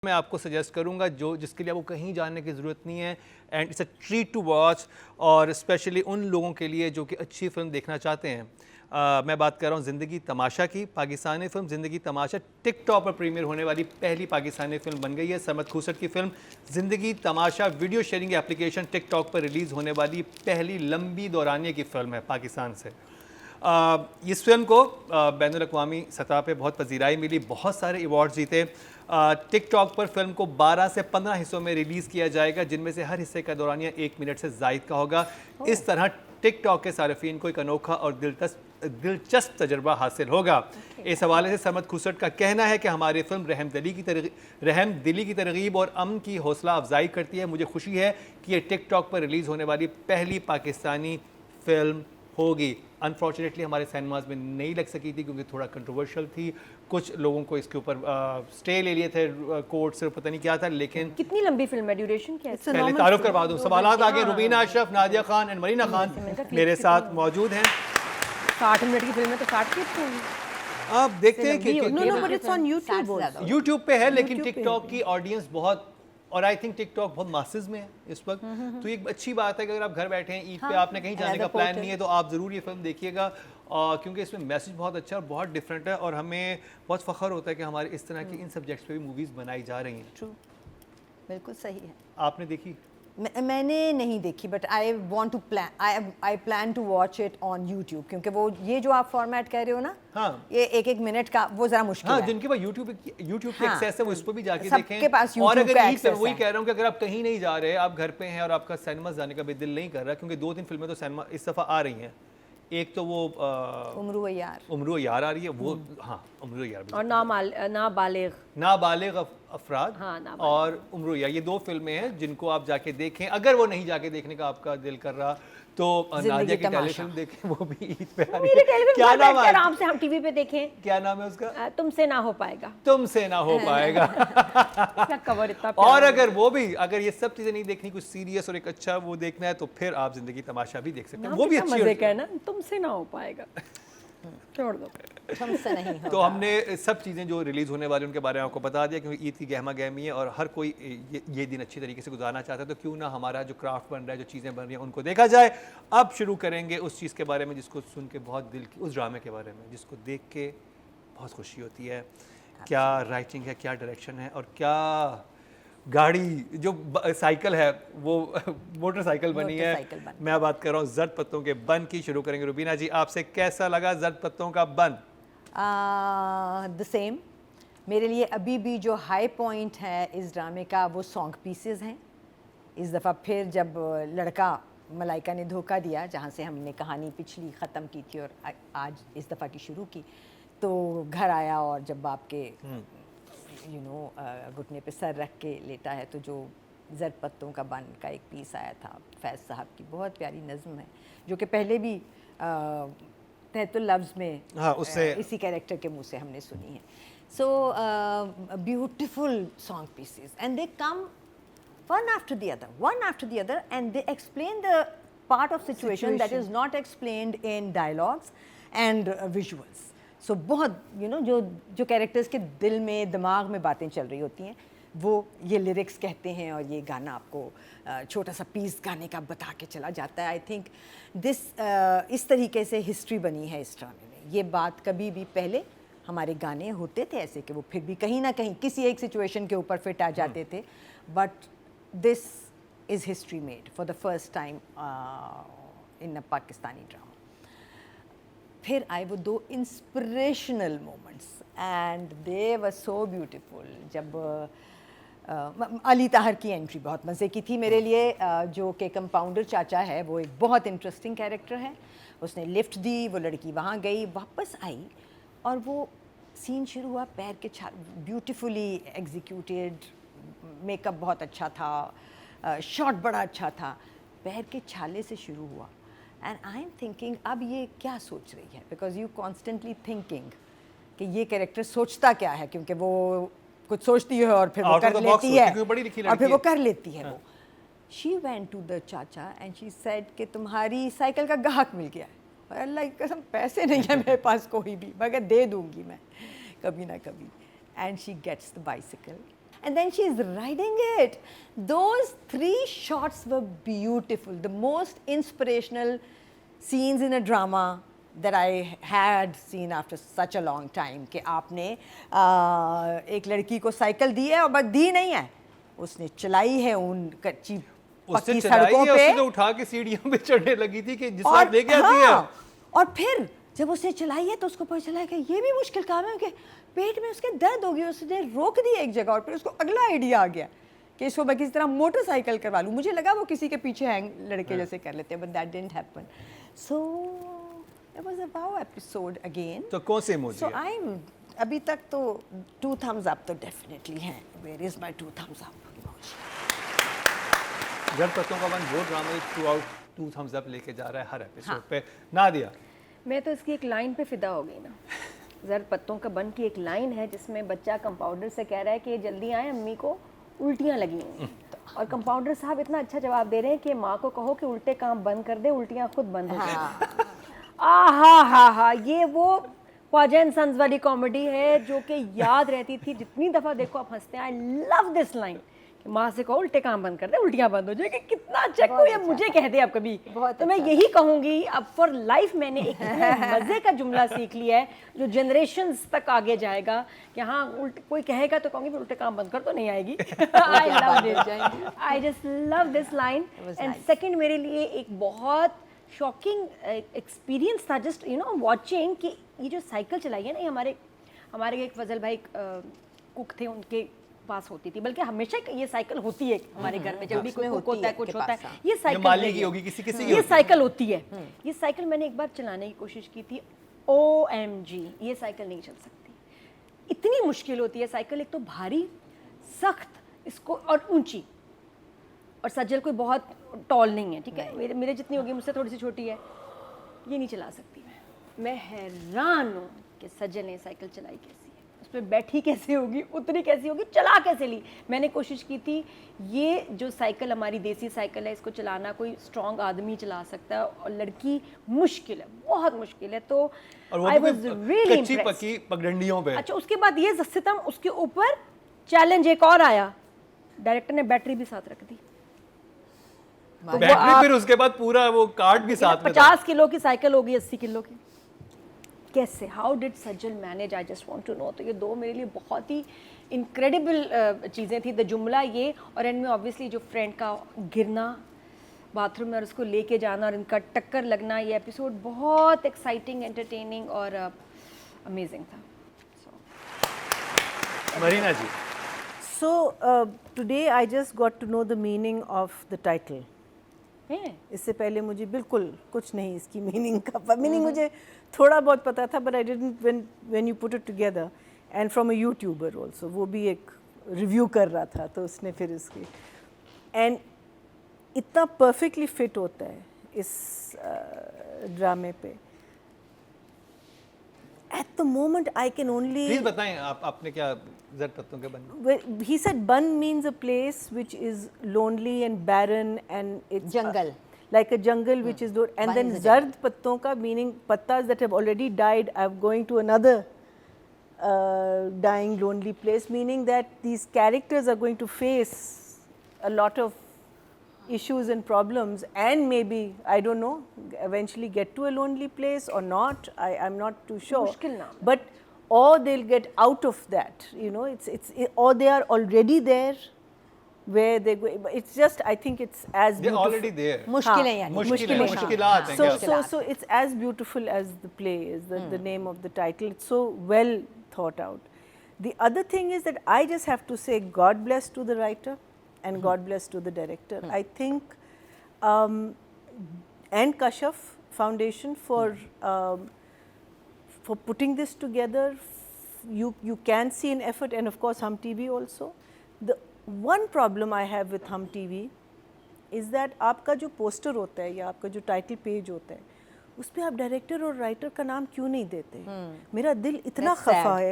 मैं आपको सजेस्ट करूंगा जिसके लिए आपको कहीं जाने की ज़रूरत नहीं है and it's a treat to watch और स्पेशली उन लोगों के लिए जो कि अच्छी फिल्म देखना चाहते हैं। मैं बात कर रहा हूँ ज़िंदगी तमाशा की। पाकिस्तानी फिल्म ज़िंदगी तमाशा टिकटॉक पर प्रीमियर होने वाली पहली पाकिस्तानी फिल्म बन गई है। समद खुसट की फिल्म ज़िंदगी तमाशा वीडियो शेयरिंग एप्लीकेशन टिकटॉक पर रिलीज़ होने वाली पहली लंबी दौरानिए की फ़िल्म है पाकिस्तान से। इस फिल्म को बैनुल अक़वामी सतह पे बहुत पजीराई मिली, बहुत सारे अवार्ड जीते। टिकटॉक पर फिल्म को 12 से 15 हिस्सों में रिलीज़ किया जाएगा, जिनमें से हर हिस्से का दौरानिया 1 मिनट से ज़ायद का होगा। इस तरह टिकटॉक के सारिफीन को एक अनोखा और दिलचस्प तजर्बा हासिल होगा। इस हवाले से समद खुसट का कहना है कि हमारी फिल्म रहमदिली की तरगीब और अमन की हौसला अफजाई करती है। मुझे खुशी है कि ये टिकटॉक पर रिलीज़ होने वाली पहली पाकिस्तानी फिल्म होगी। अनफॉर्चुनेटली हमारे सिनेमाज में नहीं लग सकी थी क्योंकि थोड़ा कंट्रोवर्शियल थी। कुछ लोगों को इसके ऊपर स्टे ले लिए थे कोर्ट से, पता नहीं क्या था। लेकिन कितनी लंबी फिल्म है, ड्यूरेशन क्या है? पहले तारुफ करवा दूं, सवालात आगे। रुबीना अशरफ, नादिया खान एंड मरीना खान मेरे साथ मौजूद हैं। 60 मिनट की फिल्म है तो 60 की होगी। आप देखते हैं कि यूट्यूब पे है, लेकिन टिकटॉक की ऑडियंस बहुत, और आई थिंक टिकटॉक बहुत मासेस में है इस वक्त। तो ये एक अच्छी बात है कि अगर आप घर बैठे हैं, ईद पे आपने कहीं जाने का प्लान नहीं है, तो आप ज़रूर ये फिल्म देखिएगा क्योंकि इसमें मैसेज बहुत अच्छा और बहुत डिफरेंट है और हमें बहुत फ़ख्र होता है कि हमारे इस तरह की इन सब्जेक्ट्स पे भी मूवीज़ बनाई जा रही हैं। ट्रू, बिल्कुल सही है। आपने देखी? मैंने नहीं देखी, but I want to I plan to watch it on YouTube, क्योंकि वो ये जो आप फॉर्मेट कह रहे हो ना, हाँ, ये एक मिनट का, वो जरा मुश्किल है। जिनके पास यूट्यूब की एक्सेस है वो इस पर भी जाके सबके देखें। पास और YouTube अगर का वही access कह रहा हूँ कि अगर आप कहीं नहीं जा रहे, आप घर पे हैं और आपका सिनेमा जाने का भी दिल नहीं कर रहा, क्योंकि 2-3 फिल्में तो सिनेमा इस दफ़ा आ रही हैं। एक तो वो उम्र यार आ रही है वो, हाँ उम्र यार, और नाबालिग अफराद, हाँ, और उम्र यार, ये 2 फिल्में हैं जिनको आप जाके देखें। अगर वो नहीं जाके देखने का आपका दिल कर रहा तो नादिया की टेलीफिल्म देखें, वो भी ईद पे आ रही है। क्या नाम है? आराम से हम टीवी पे देखें। क्या नाम है उसका? तुमसे ना हो पाएगा। तुमसे ना हो पाएगा। कवर इतना और अगर ये सब चीजें नहीं देखनी, कुछ सीरियस और एक अच्छा वो देखना है, तो फिर आप जिंदगी तमाशा भी देख सकते हैं। वो भी अच्छी मजे का है ना, तुमसे ना हो पाएगा। छोड़ दो, तुमसे नहीं होगा। तो हमने सब चीज़ें जो रिलीज़ होने वाली उनके बारे में आपको बता दिया, क्योंकि ईद की गहमा गहमी है और हर कोई ये दिन अच्छी तरीके से गुजारना चाहता है। तो क्यों ना हमारा जो क्राफ्ट बन रहा है, जो चीज़ें बन रही हैं, उनको देखा जाए। अब शुरू करेंगे उस चीज़ के बारे में जिसको सुन के बहुत दिल की, उस ड्रामे के बारे में जिसको देख के बहुत खुशी होती है। क्या राइटिंग है, क्या डायरेक्शन है, और क्या गाड़ी, जो साइकिल है वो मोटरसाइकिल बनी है। मैं बात कर रहा हूँ जर्द पत्तों के बन की। शुरू करेंगे रुबीना जी, आपसे कैसा लगा जर्द पत्तों का बन? The same. मेरे लिए अभी भी जो हाई पॉइंट है इस ड्रामे का, वो सॉन्ग पीसेस हैं। इस दफ़ा फिर जब लड़का मलाइका ने धोखा दिया, जहाँ से हमने कहानी पिछली ख़त्म की थी और आज इस दफ़ा की शुरू की, तो घर आया और जब आपके घुटने पे सर रख के लेटा है, तो जो जर्द पत्तों का बन का एक पीस आया था फैज़ साहब की, बहुत प्यारी नज़्म है, जो कि पहले भी तहतुल लफ्ज़ में उससे इसी कैरेक्टर के मुंह से हमने सुनी है। So beautiful song pieces and they come one after the other, and they explain the part of situation that is not explained in dialogues and visuals. So बहुत जो कैरेक्टर्स के दिल में, दिमाग में बातें चल रही होती हैं, वो ये लिरिक्स कहते हैं और ये गाना आपको छोटा सा पीस गाने का बता के चला जाता है। आई थिंक इस तरीके से हिस्ट्री बनी है इस ड्रामे में। ये बात कभी भी पहले हमारे गाने होते थे ऐसे कि वो फिर भी कहीं ना कहीं किसी एक सिचुएशन के ऊपर फिट आ जाते थे, but this is history made for the first time in a Pakistani drama. फिर आए वो 2 inspirational moments and they were so beautiful। जब अली ताहर की एंट्री बहुत मज़े की थी मेरे लिए, जो कि कंपाउंडर चाचा है, वो एक बहुत इंटरेस्टिंग कैरेक्टर है। उसने लिफ्ट दी, वो लड़की वहाँ गई, वापस आई और वो सीन शुरू हुआ, पैर के ब्यूटिफुली एग्जीक्यूटेड, मेकअप बहुत अच्छा था, शॉट बड़ा अच्छा था, पैर के छाले से शुरू हुआ। एंड आई एम थिंकिंग अब ये क्या सोच रही है, बिकॉज यू कॉन्स्टेंटली थिंकिंग कि ये कैरेक्टर सोचता क्या है, क्योंकि वो कुछ सोचती है और फिर वो कर लेती है, और फिर वो कर लेती है। वो शी वेंट टू द चाचा एंड शी सेड कि तुम्हारी साइकिल का ग्राहक मिल गया है, अल्लाह की कसम पैसे नहीं है मेरे पास कोई भी, मगर दे दूंगी मैं कभी ना कभी। And she gets the bicycle and then she's riding it. Those 3 shots were beautiful, the most inspirational scenes in a drama that I had seen after such a long time. कि आपने एक लड़की को साइकिल दी है और बस दी नहीं है, उसने चलाई है उन कच्ची उससे पक्की चलाई सड़कों है, पे उससे तो उठा के सीढ़ियों पे चढ़ने लगी थी कि जिस वक्त लेके आती है। और फिर जब उसने चलाई है तो उसको पता चला कि ये भी मुश्किल काम है, क्योंकि पेट में उसके दर्द हो गई, उसने रोक दिया एक जगह और फिर उसको अगला आइडिया आ गया कि इसको मैं किसी तरह मोटरसाइकिल करवा लूँ। मुझे लगा वो किसी के पीछे हैंग लड़के जैसे कर लेते हैं, but that didn't happen. So it was a wow episode again. तो कौन से इमोजी सो आई अभी तक तो 2 thumbs up तो डेफिनेटली हैं। Where is my 2 thumbs up? जड़ पत्तों का वन वो drama throughout 2 thumbs up लेके जा रहा है हर एपिसोड पे। नादिया, मैं तो इसकी एक लाइन पे फिदा हो गई ना। जर्द पत्तों का बन की एक लाइन है जिसमें बच्चा कंपाउंडर से कह रहा है कि जल्दी आए, अम्मी को उल्टियाँ लगी हुई हैं। और कंपाउंडर साहब इतना अच्छा जवाब दे रहे हैं कि माँ को कहो कि उल्टे काम बंद कर दे, उल्टियाँ खुद बंद हो जाएं। हा, ये वो ख्वाजा एंड सन्स वाली कॉमेडी है जो कि याद रहती थी, जितनी दफ़ा देखो आप हंसते हैं। आई लव दिस लाइन कि माँ से कहो उल्टे काम बंद कर दे, उल्टियाँ बंद हो जाएगी। कितना अच्छा, कोई अब मुझे कह दे आप कभी, तो मैं यही कहूँगी। अब फॉर लाइफ मैंने एक मज़े का जुमला सीख लिया है जो जनरेशंस तक आगे जाएगा कि हाँ कोई कहेगा तो कहूँगी उल्टे काम बंद कर, तो नहीं आएगी। I love this, I just love this line. And second मेरे लिए एक बहुत शॉकिंग एक्सपीरियंस था जस्ट वॉचिंग कि ये जो साइकिल चलाई है ना, ये हमारे एक फजल भाई कुक थे, उनके पास होती थी, बल्कि हमेशा ये साइकिल होती है हमारे घर में। जब भी कोई कुक होता है, कुछ होता है, ये साइकिल माली की होगी, किसी की ये साइकिल होती है। ये साइकिल मैंने एक बार चलाने की कोशिश की थी। OMG, ये साइकिल नहीं चल सकती, इतनी मुश्किल होती है साइकिल। एक तो भारी, सख्त, इसको और ऊंची, और सज्जल कोई बहुत टॉल नहीं है, ठीक है, मेरे जितनी होगी, मुझसे थोड़ी सी छोटी है, ये नहीं चला सकती मैं हैरान हूँ कि सज्जल ने साइकिल चलाई कैसी है, उस पर बैठी कैसे होगी, उतरी कैसी होगी, चला कैसे ली। मैंने कोशिश की थी, ये जो साइकिल हमारी देसी साइकिल है, इसको चलाना कोई स्ट्रॉन्ग आदमी चला सकता है, और लड़की मुश्किल है, बहुत मुश्किल है। तो आई वाज रियली कच्ची पक्की पगडंडियों पे। अच्छा, उसके बाद ये सितम, उसके ऊपर चैलेंज एक और आया, डायरेक्टर ने बैटरी भी साथ रख दी। तो बैटरी फिर उसके बाद पूरा वो कार्ड भी साथ में 50 किलो की साइकिल होगी 80 किलो की, कैसे, how did Sajjal manage, I just want to know. तो ये दो मेरे लिए बहुत ही इनक्रेडिबल चीज़ें थी, द जुमला ये, और एंड में ऑब्वियसली जो फ्रेंड का गिरना बाथरूम में और उसको लेके जाना और इनका टक्कर लगना, ये एपिसोड बहुत एक्साइटिंग, एंटरटेनिंग और अमेजिंग था। मरीना जी, So today I just got to know the meaning of the title. इससे पहले मुझे बिल्कुल कुछ नहीं इसकी मीनिंग का मीनिंग मुझे थोड़ा बहुत पता था, but I didn't when you put it together, and from a YouTuber also, वो भी एक रिव्यू कर रहा था तो उसने फिर इसकी, and इतना perfectly fit होता है इस ड्रामे पे। At the moment I can only please बताएं आपने क्या ज़र्द पत्तों के बन। He said Ban means a place which is lonely and barren and it's jungle, like a jungle which is and then Zard patton ka meaning pattas that have already died are going to another dying lonely place, meaning that these characters are going to face a lot of issues and problems, and maybe I don't know, eventually get to a lonely place or not. I'm not too sure, but or they'll get out of that, you know, or they are already there where they go. It's just, I think it's as they're already there. मुश्किल है यानी मुश्किलात हैं। So it's as beautiful as the play is, the name of the title. It's so well thought out. The other thing is that I just have to say God bless to the writer and God bless to the director. I think and Kashaf Foundation for putting this together. You can see an effort, and of course Hum TV also. The one problem I have with Hum TV is that आपका जो poster होता है या आपका जो title page होता है, उस पर आप डायरेक्टर और राइटर का नाम क्यों नहीं देते? मेरा दिल इतना खफा है